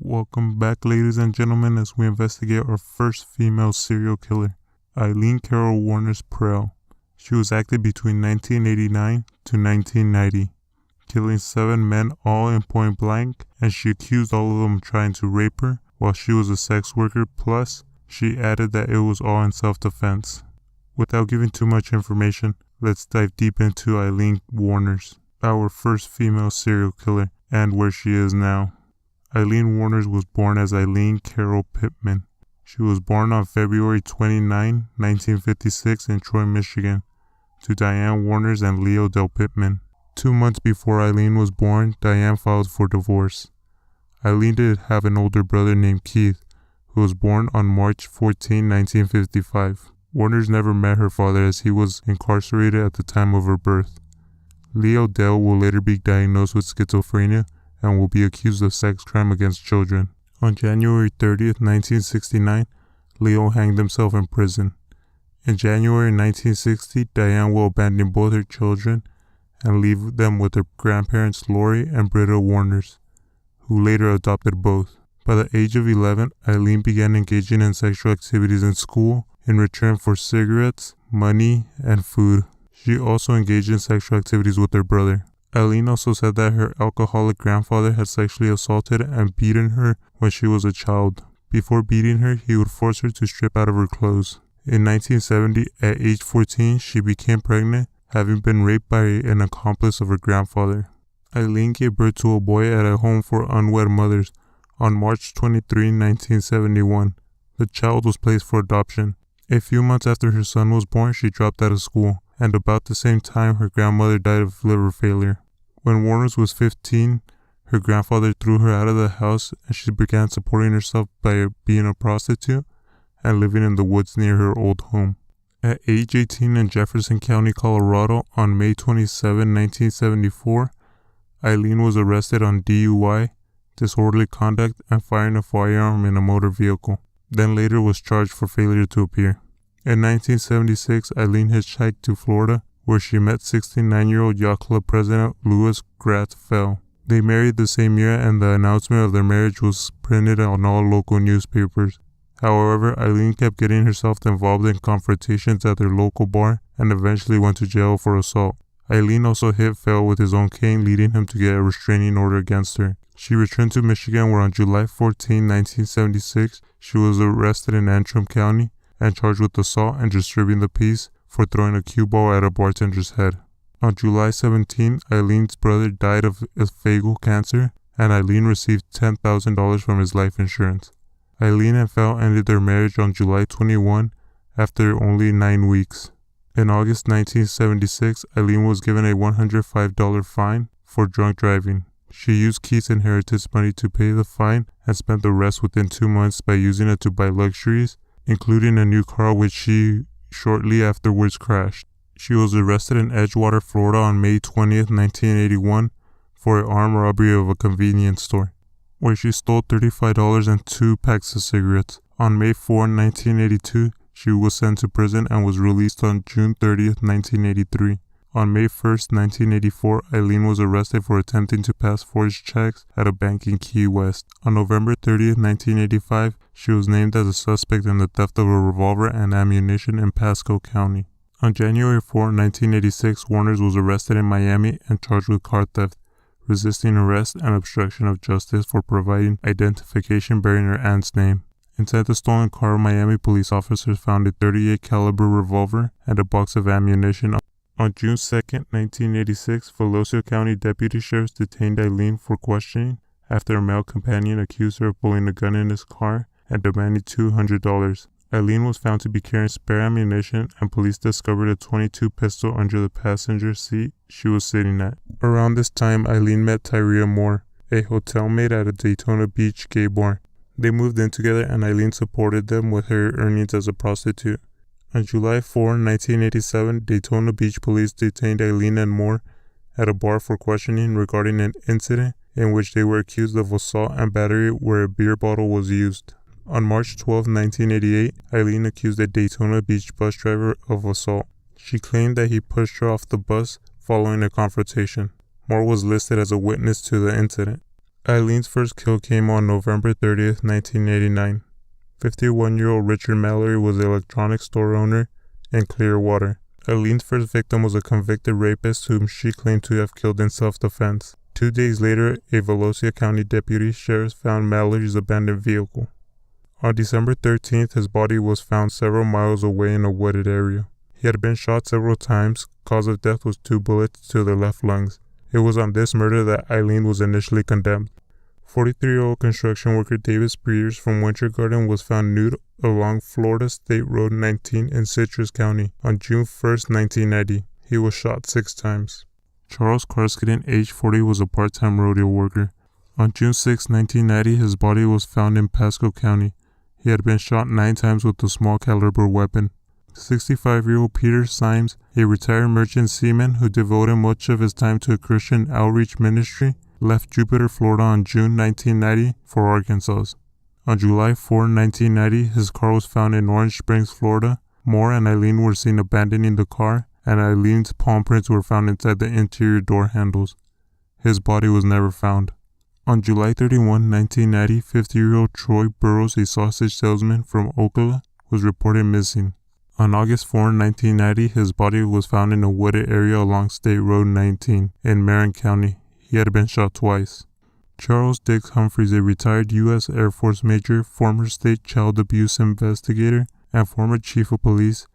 Welcome back, ladies and gentlemen, as we investigate our first female serial killer, Aileen Carol Wuornos Prell. She was active between 1989 to 1990, killing 7 men all in point blank, and she accused all of them of trying to rape her while she was a sex worker, plus she added that it was all in self-defense. Without giving too much information, let's dive deep into Aileen Wuornos, our first female serial killer, and where she is now. Aileen Wuornos was born as Aileen Carol Pittman. She was born on February 29, 1956 in Troy, Michigan, to Diane Wuornos and Leo Del Pittman. 2 months before Aileen was born, Diane filed for divorce. Aileen did have an older brother named Keith, who was born on March 14, 1955. Wuornos never met her father as he was incarcerated at the time of her birth. Leo Del will later be diagnosed with schizophrenia and will be accused of sex crime against children. On January 30th, 1969, Leo hanged himself in prison. In January 1960, Diane will abandon both her children and leave them with her grandparents Lori and Britta Wuornos, who later adopted both. By the age of 11, Aileen began engaging in sexual activities in school in return for cigarettes, money, and food. She also engaged in sexual activities with her brother. Aileen also said that her alcoholic grandfather had sexually assaulted and beaten her when she was a child. Before beating her, he would force her to strip out of her clothes. In 1970, at age 14, she became pregnant, having been raped by an accomplice of her grandfather. Aileen gave birth to a boy at a home for unwed mothers on March 23, 1971. The child was placed for adoption. A few months after her son was born, she dropped out of school, and about the same time her grandmother died of liver failure. When Wuornos was 15, her grandfather threw her out of the house and she began supporting herself by being a prostitute and living in the woods near her old home. At age 18 in Jefferson County, Colorado, on May 27, 1974, Aileen was arrested on DUI, disorderly conduct, and firing a firearm in a motor vehicle, then later was charged for failure to appear. In 1976, Aileen hitchhiked to Florida, where she met 69-year-old yacht club president Louis Gratz Fell. They married the same year, and the announcement of their marriage was printed on all local newspapers. However, Aileen kept getting herself involved in confrontations at their local bar and eventually went to jail for assault. Aileen also hit Fell with his own cane, leading him to get a restraining order against her. She returned to Michigan, where on July 14, 1976, she was arrested in Antrim County and charged with assault and disturbing the peace for throwing a cue ball at a bartender's head. On July 17, Aileen's brother died of esophageal cancer, and Aileen received $10,000 from his life insurance. Aileen and Fell ended their marriage on July 21 after only 9 weeks. In August 1976, Aileen was given a $105 fine for drunk driving. She used Keith's inheritance money to pay the fine and spent the rest within 2 months by using it to buy luxuries, including a new car which she shortly afterwards crashed. She was arrested in Edgewater, Florida on May 20th, 1981 for an armed robbery of a convenience store, where she stole $35 and 2 packs of cigarettes. On May 4, 1982, she was sent to prison and was released on June 30th, 1983. On May 1st, 1984, Aileen was arrested for attempting to pass forged checks at a bank in Key West. On November 30th, 1985, she was named as a suspect in the theft of a revolver and ammunition in Pasco County. On January 4, 1986, Wuornos was arrested in Miami and charged with car theft, resisting arrest, and obstruction of justice for providing identification bearing her aunt's name. Inside the stolen car, Miami police officers found a .38 caliber revolver and a box of ammunition. On June 2, 1986, Valdosta County deputy sheriffs detained Aileen for questioning after a male companion accused her of pulling a gun in his car and demanding $200. Aileen was found to be carrying spare ammunition, and police discovered a .22 pistol under the passenger seat she was sitting at. Around this time, Aileen met Tyria Moore, a hotel maid at a Daytona Beach gay bar. They moved in together, and Aileen supported them with her earnings as a prostitute. On July 4, 1987, Daytona Beach police detained Aileen and Moore at a bar for questioning regarding an incident in which they were accused of assault and battery where a beer bottle was used. On March 12, 1988, Aileen accused a Daytona Beach bus driver of assault. She claimed that he pushed her off the bus following a confrontation. Moore was listed as a witness to the incident. Eileen's first kill came on November 30th, 1989. 51-year-old Richard Mallory was an electronics store owner in Clearwater. Eileen's first victim was a convicted rapist whom she claimed to have killed in self-defense. 2 days later, a Volusia County deputy sheriff found Mallory's abandoned vehicle. On December 13th, his body was found several miles away in a wooded area. He had been shot several times. Cause of death was 2 bullets to the left lungs. It was on this murder that Aileen was initially condemned. 43-year-old construction worker David Spears from Winter Garden was found nude along Florida State Road 19 in Citrus County on June 1, 1990. He was shot 6 times. Charles Karskinen, age 40, was a part-time rodeo worker. On June 6, 1990, his body was found in Pasco County. He had been shot 9 times with a small-caliber weapon. 65-year-old Peter Symes, a retired merchant seaman who devoted much of his time to a Christian outreach ministry, left Jupiter, Florida on June 1990 for Arkansas. On July 4, 1990, his car was found in Orange Springs, Florida. Moore and Aileen were seen abandoning the car, and Eileen's palm prints were found inside the interior door handles. His body was never found. On July 31, 1990, 50-year-old Troy Burrows, a sausage salesman from Ocala, was reported missing. On August 4, 1990, his body was found in a wooded area along State Road 19 in Marin County. He had been shot twice. Charles Dix Humphreys, a retired U.S. Air Force major, former state child abuse investigator, and former chief of police.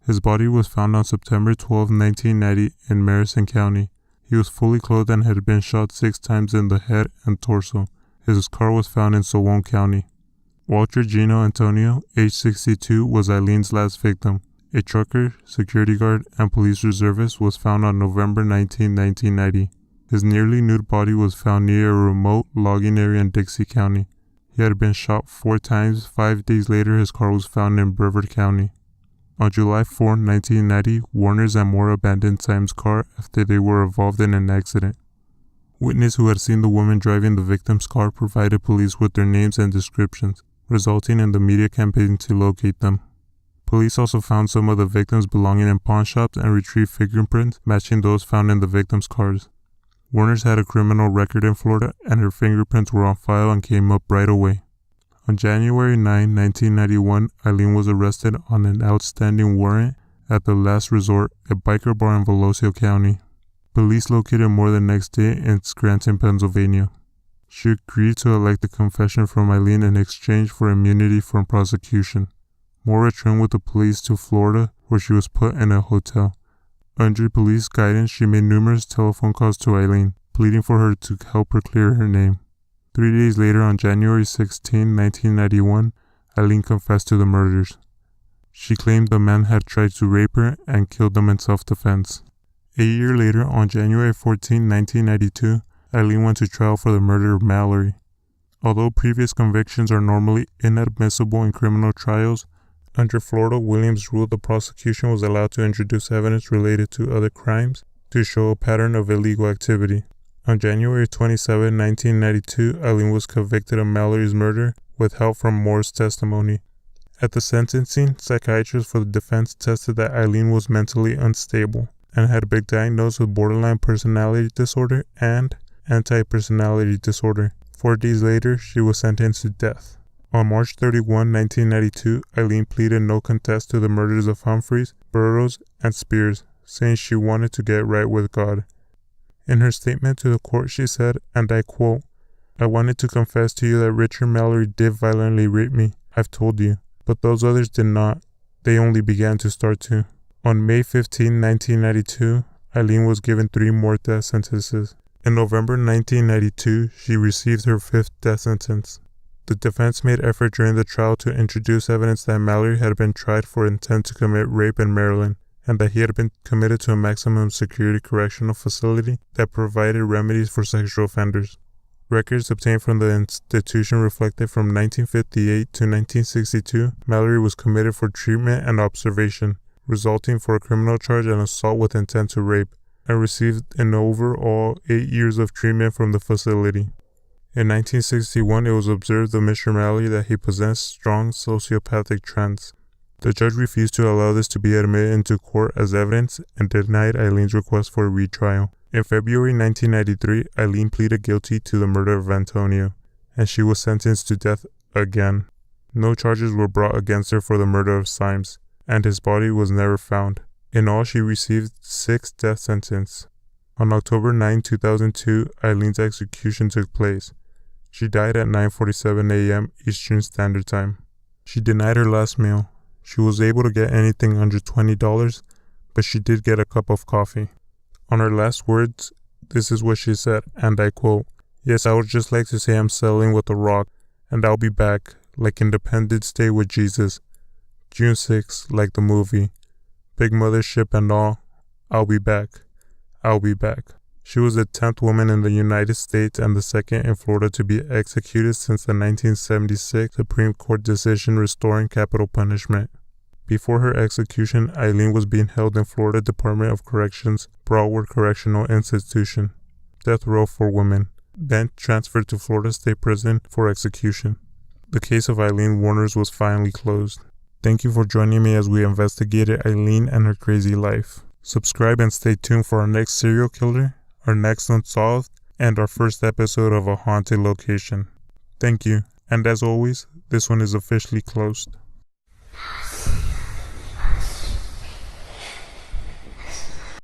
His body was found on September 12, 1990 in Madison County. He was fully clothed and had been shot 6 times in the head and torso. His car was found in Suwannee County. Walter Gino Antonio, age 62, was Eileen's last victim. A trucker, security guard, and police reservist was found on November 19, 1990. His nearly nude body was found near a remote logging area in Dixie County. He had been shot 4 times. 5 days later, his car was found in Brevard County. On July 4, 1990, Wuornos and Moore abandoned Symes' car after they were involved in an accident. Witnesses who had seen the woman driving the victim's car provided police with their names and descriptions, resulting in the media campaign to locate them. Police also found some of the victims belonging in pawn shops and retrieved fingerprints matching those found in the victims' cars. Wuornos had a criminal record in Florida, and her fingerprints were on file and came up right away. On January 9, 1991, Aileen was arrested on an outstanding warrant at the Last Resort, a biker bar in Volusia County. Police located Moore the next day in Scranton, Pennsylvania. She agreed to elect a confession from Aileen in exchange for immunity from prosecution. Moore returned with the police to Florida, where she was put in a hotel. Under police guidance, she made numerous telephone calls to Aileen, pleading for her to help her clear her name. 3 days later, on January 16, 1991, Aileen confessed to the murders. She claimed the man had tried to rape her and killed them in self-defense. A year later, on January 14, 1992, Aileen went to trial for the murder of Mallory. Although previous convictions are normally inadmissible in criminal trials, under Florida Williams rule, the prosecution was allowed to introduce evidence related to other crimes to show a pattern of illegal activity. On January 27, 1992, Aileen was convicted of Mallory's murder with help from Moore's testimony. At the sentencing, psychiatrists for the defense tested that Aileen was mentally unstable and had been diagnosed with borderline personality disorder and anti-personality disorder. 4 days later, she was sentenced to death. On March 31, 1992, Aileen pleaded no contest to the murders of Humphreys, Burrows, and Spears, saying she wanted to get right with God. In her statement to the court, she said, and I quote, "I wanted to confess to you that Richard Mallory did violently rape me. I've told you. But those others did not. They only began to start to." On May 15, 1992, Aileen was given 3 more death sentences. In November 1992, she received her 5th death sentence. The defense made effort during the trial to introduce evidence that Mallory had been tried for intent to commit rape in Maryland, and that he had been committed to a maximum security correctional facility that provided remedies for sexual offenders. Records obtained from the institution reflected from 1958 to 1962, Mallory was committed for treatment and observation, resulting for a criminal charge and assault with intent to rape, and received an overall 8 years of treatment from the facility. In 1961, it was observed of Mr. Mallory that he possessed strong sociopathic traits. The judge refused to allow this to be admitted into court as evidence and denied Aileen's request for a retrial. In February 1993, Aileen pleaded guilty to the murder of Antonio, and she was sentenced to death again. No charges were brought against her for the murder of Symes, and his body was never found. In all, she received 6 death sentences. On October 9, 2002, Aileen's execution took place. She died at 9:47 a.m. Eastern Standard Time. She denied her last meal. She was able to get anything under $20, but she did get a cup of coffee. On her last words, this is what she said, and I quote, "Yes, I would just like to say I'm settling with The Rock, and I'll be back, like Independence Day with Jesus. June 6th, like the movie. Big mothership and all. I'll be back. I'll be back." She was the 10th woman in the United States and the second in Florida to be executed since the 1976 Supreme Court decision restoring capital punishment. Before her execution, Aileen was being held in Florida Department of Corrections, Broward Correctional Institution, death row for women, then transferred to Florida State Prison for execution. The case of Aileen Wuornos was finally closed. Thank you for joining me as we investigated Aileen and her crazy life. Subscribe and stay tuned for our next serial killer, our next Unsolved, and our first episode of a haunted location. Thank you, and as always, this one is officially closed.